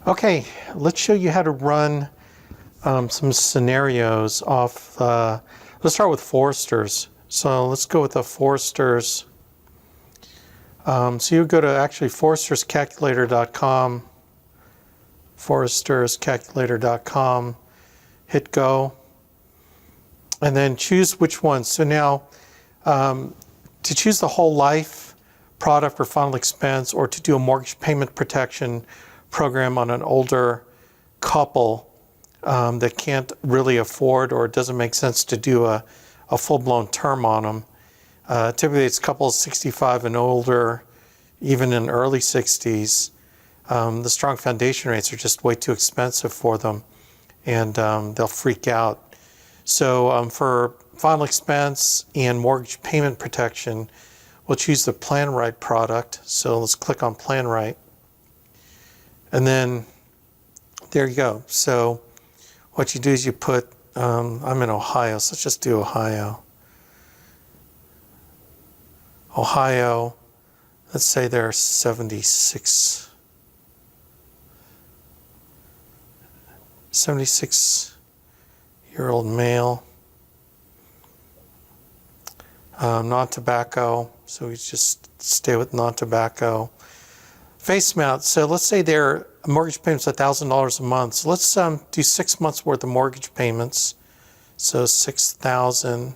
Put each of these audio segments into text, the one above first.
Okay, let's show you how to run some scenarios off. Let's start with Foresters. So let's go with the Foresters. So you go to actually foresterscalculator.com, foresterscalculator.com, hit go, and then choose which one. So now to choose the whole life product for final expense, or to do a mortgage payment protection program on an older couple that can't really afford, or it doesn't make sense to do a full-blown term on them. Typically it's couples 65 and older, even in early 60s. The strong foundation rates are just way too expensive for them, and they'll freak out. So for final expense and mortgage payment protection, we'll choose the Plan Right product. So let's click on Plan Right. And then there you go. So what you do is you put, I'm in Ohio, so let's just do Ohio. Ohio, let's say they're 76-year-old male. Non-tobacco, so we just stay with non-tobacco. Face amount, so let's say their mortgage payment's $1,000 a month. So let's do 6 months worth of mortgage payments. So $6,000,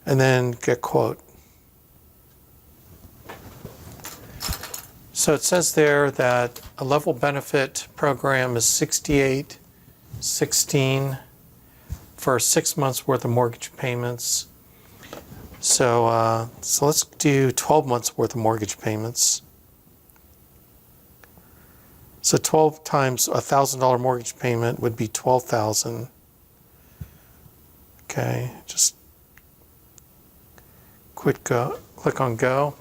and then get quote. So it says there that a level benefit program is $68.16 for 6 months worth of mortgage payments. So so let's do 12 months worth of mortgage payments. So 12 times $1,000 mortgage payment would be $12,000. Okay, just click on go.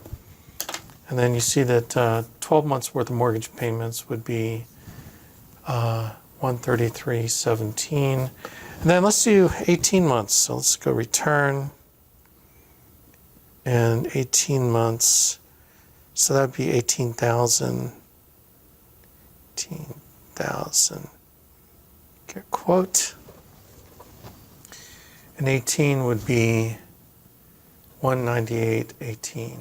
And then you see that 12 months worth of mortgage payments would be $133.17. And then let's do 18 months. So let's go return. And 18 months, so that would be 18,000. 18,000. Get quote. And 18 would be 198.18.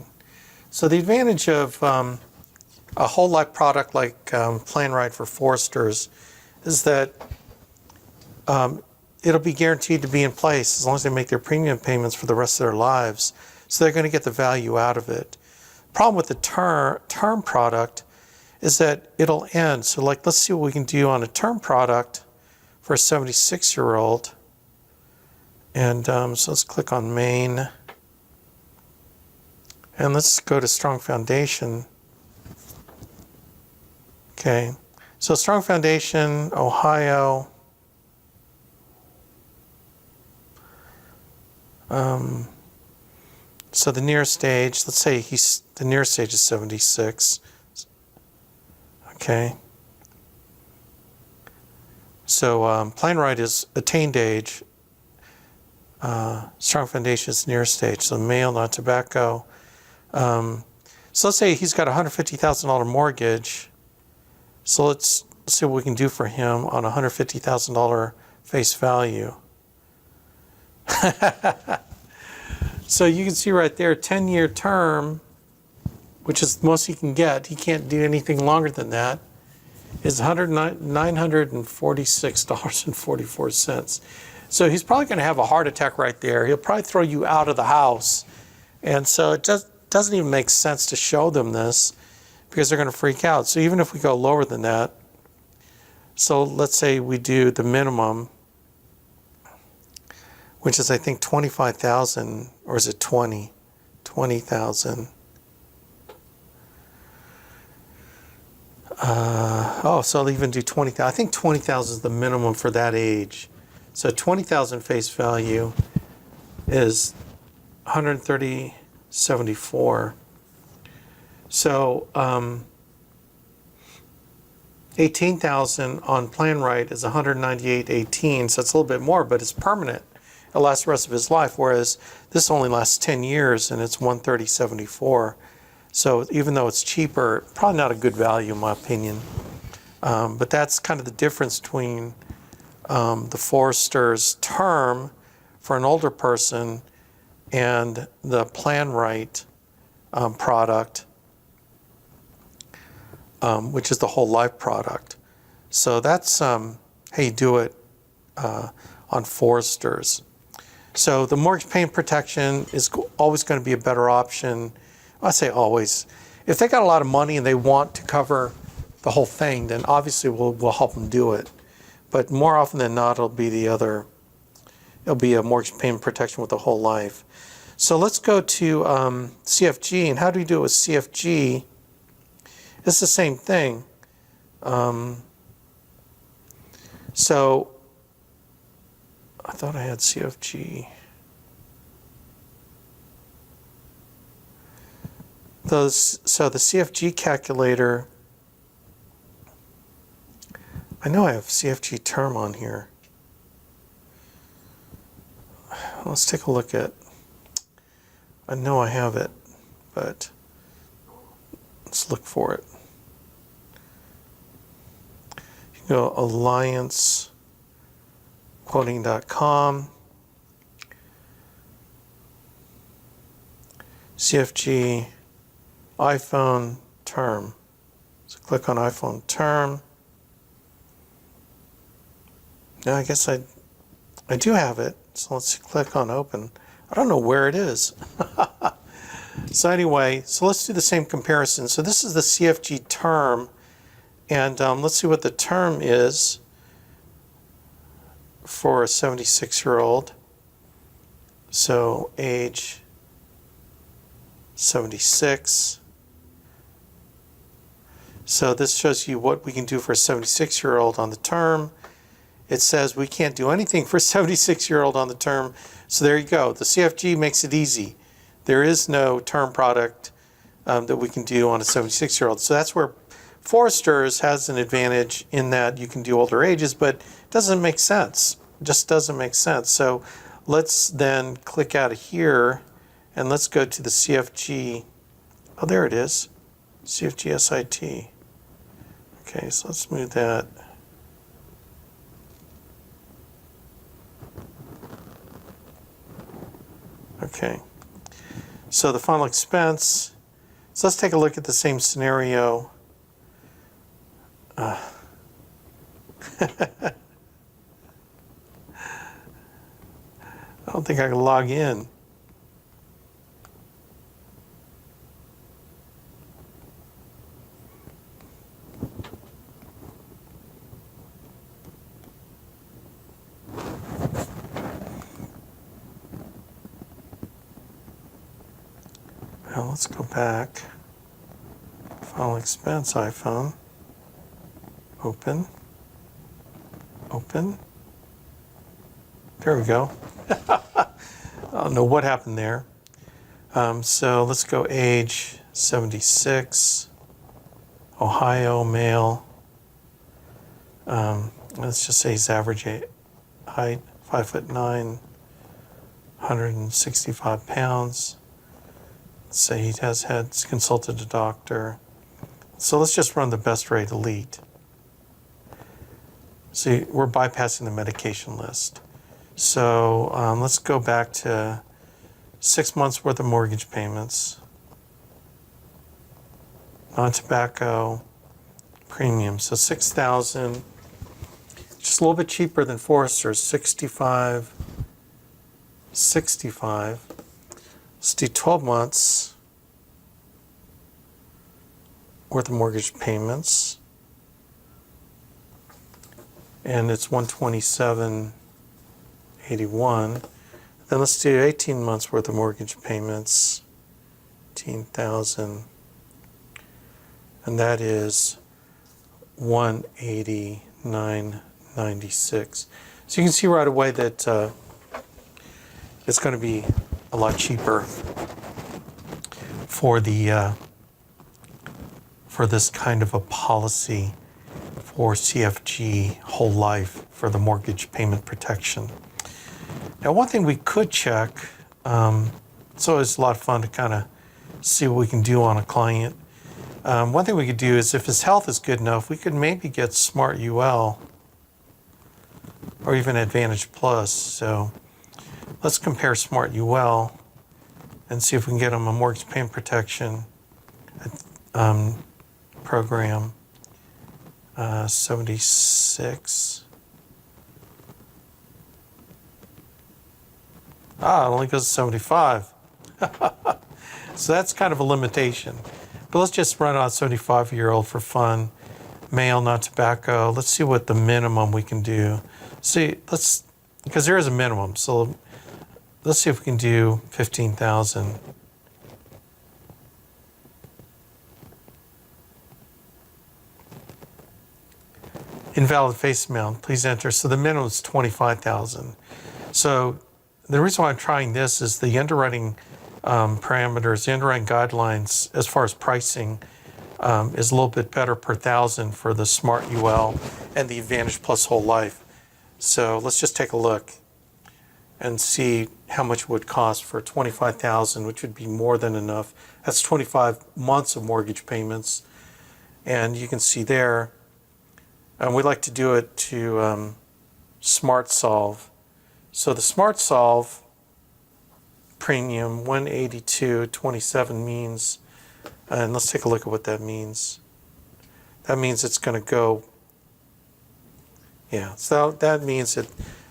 So the advantage of a whole life product like Plan Right for Foresters is that it'll be guaranteed to be in place as long as they make their premium payments for the rest of their lives. So they're going to get the value out of it. Problem with the term product is that it'll end. So like, let's see what we can do on a term product for a 76-year-old. And so let's click on Main. And let's go to Strong Foundation. Okay, so Strong Foundation, Ohio. So the nearest stage, let's say the nearest stage is 76. Okay. So Plan Right is attained age. Strong Foundation is nearest stage. So male, not tobacco. So let's say he's got a $150,000 mortgage. So let's see what we can do for him on a $150,000 face value. So you can see right there, 10-year term, which is the most he can get. He can't do anything longer than that, is $946.44. So he's probably going to have a heart attack right there. He'll probably throw you out of the house. And so it just doesn't even make sense to show them this because they're going to freak out. So even if we go lower than that, so let's say we do the minimum, which is I think 25,000, or is it 20,000. So I'll even do 20,000. I think 20,000 is the minimum for that age. So 20,000 face value is 130.74. So 18,000 on Plan Right is 198.18. So it's a little bit more, but it's permanent. It'll last the rest of his life, whereas this only lasts 10 years and it's 130.74. So even though it's cheaper, probably not a good value in my opinion. But that's kind of the difference between the Forrester's term for an older person and the Plan Right product, which is the whole life product. So that's how you do it on Forrester's. So the mortgage payment protection is always going to be a better option. I say always. If they got a lot of money and they want to cover the whole thing, then obviously we'll help them do it. But more often than not, it'll be a mortgage payment protection with the whole life. So let's go to CFG. And how do we do it with CFG? It's the same thing. So I thought I had CFG. So the CFG calculator, I know I have CFG term on here. Let's take a look at, I know I have it, but let's look for it. You can go alliancequoting.com, CFG iPhone term. So click on iPhone term. Now I guess I do have it. So let's click on open. I don't know where it is. So anyway, so let's do the same comparison. So this is the CFG term, and let's see what the term is for a 76-year-old. So age 76. So this shows you what we can do for a 76-year-old on the term. It says we can't do anything for a 76-year-old on the term. So there you go. The CFG makes it easy. There is no term product that we can do on a 76-year-old. So that's where Forrester's has an advantage in that you can do older ages, but it doesn't make sense. It just doesn't make sense. So let's then click out of here and let's go to the CFG. Oh, there it is. CFG SIT. Okay, so let's move that. Okay, so the final expense. So let's take a look at the same scenario. I don't think I can log in. Now let's go back. Final expense, iPhone. Open. Open. There we go. I don't know what happened there. So let's go age 76. Ohio, male. Let's just say his average height, 5'9", 165 pounds. Let's say he has consulted a doctor. So let's just run the best rate elite. See, we're bypassing the medication list. So let's go back to 6 months worth of mortgage payments. Non-tobacco premium. So $6,000, just a little bit cheaper than Forrester's, $65. Let's do 12 months worth of mortgage payments. And it's $127.81. Then let's do 18 months worth of mortgage payments, $18,000. And that is $189.96. So you can see right away that it's going to be a lot cheaper for the for this kind of a policy for CFG whole life for the mortgage payment protection. Now, one thing we could check, it's always a lot of fun to kind of see what we can do on a client. One thing we could do is if his health is good enough, we could maybe get Smart UL or even Advantage Plus. So let's compare Smart UL and see if we can get him a mortgage payment protection program. 76. It only goes to 75. So that's kind of a limitation. But let's just run on 75-year-old for fun. Male, not tobacco. Let's see what the minimum we can do. See, because there is a minimum. So let's see if we can do 15,000. Invalid face amount, please enter. So the minimum is 25,000. So the reason why I'm trying this is the underwriting parameters, the underwriting guidelines as far as pricing is a little bit better per thousand for the Smart UL and the Advantage Plus Whole Life. So let's just take a look and see how much it would cost for 25,000, which would be more than enough. That's 25 months of mortgage payments. And you can see there, and we like to do it to Smart Solve. So the Smart Solve premium 182.27 means, and let's take a look at what that means. That means it's going to go, so that means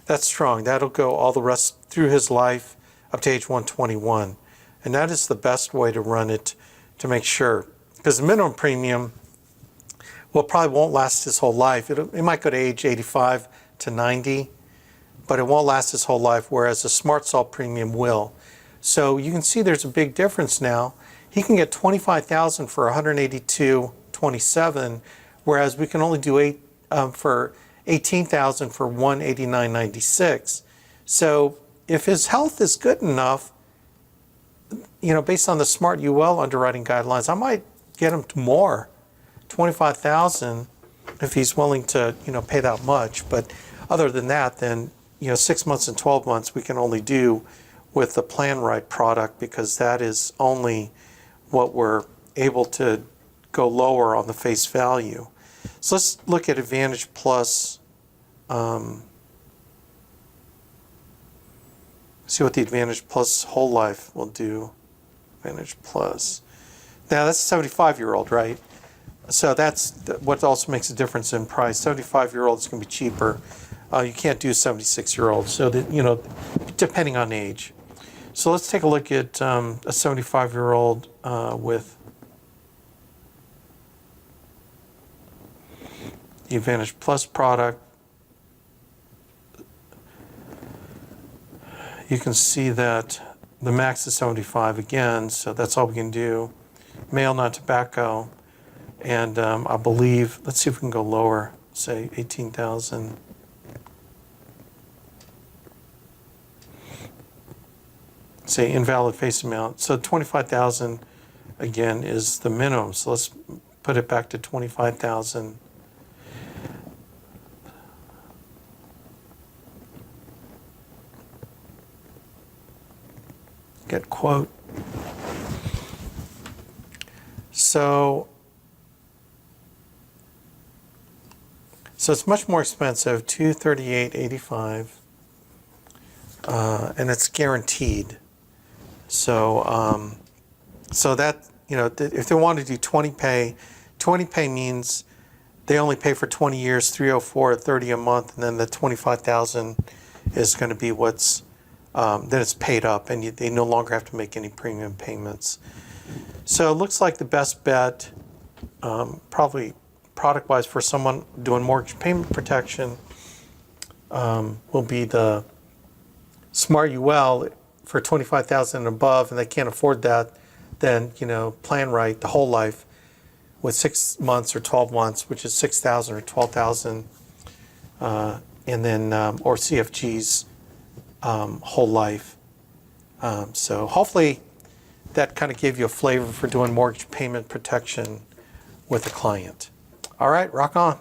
that's strong. That'll go all the rest through his life up to age 121. And that is the best way to run it to make sure. Because the minimum premium, well, probably won't last his whole life. It might go to age 85 to 90, but it won't last his whole life, whereas a Smart Solve premium will. So you can see there's a big difference now. He can get 25,000 for 182.27, whereas we can only do for 18,000 for 189.96. So if his health is good enough, based on the Smart UL underwriting guidelines, I might get him to more. 25,000 if he's willing to pay that much. But other than that, then 6 months and 12 months we can only do with the Plan Right product, because that is only what we're able to go lower on the face value. So let's look at Advantage Plus. See what the Advantage Plus Whole Life will do. Advantage Plus. Now that's a 75-year-old, right? So that's what also makes a difference in price. 75-year-old is going to be cheaper. You can't do 76-year-old. So that, depending on age. So let's take a look at a 75-year-old with the Advantage Plus product. You can see that the max is 75 again, so that's all we can do. Male, not tobacco. And I believe, let's see if we can go lower, say 18,000. Say invalid face amount. So 25,000 again is the minimum. So let's put it back to 25,000. Get quote. So it's much more expensive, $238.85, and it's guaranteed. So that if they want to do 20 pay means they only pay for 20 years, $304.30 a month, and then the 25,000 is going to be what's then it's paid up, and they no longer have to make any premium payments. So it looks like the best bet, probably product-wise for someone doing mortgage payment protection, will be the Smart UL for 25,000 and above, and they can't afford that. Then Plan Right, the Whole Life, with 6 months or 12 months, which is 6,000 or 12,000, and then or CFG's Whole Life. So hopefully that kind of gave you a flavor for doing mortgage payment protection with a client. All right, rock on.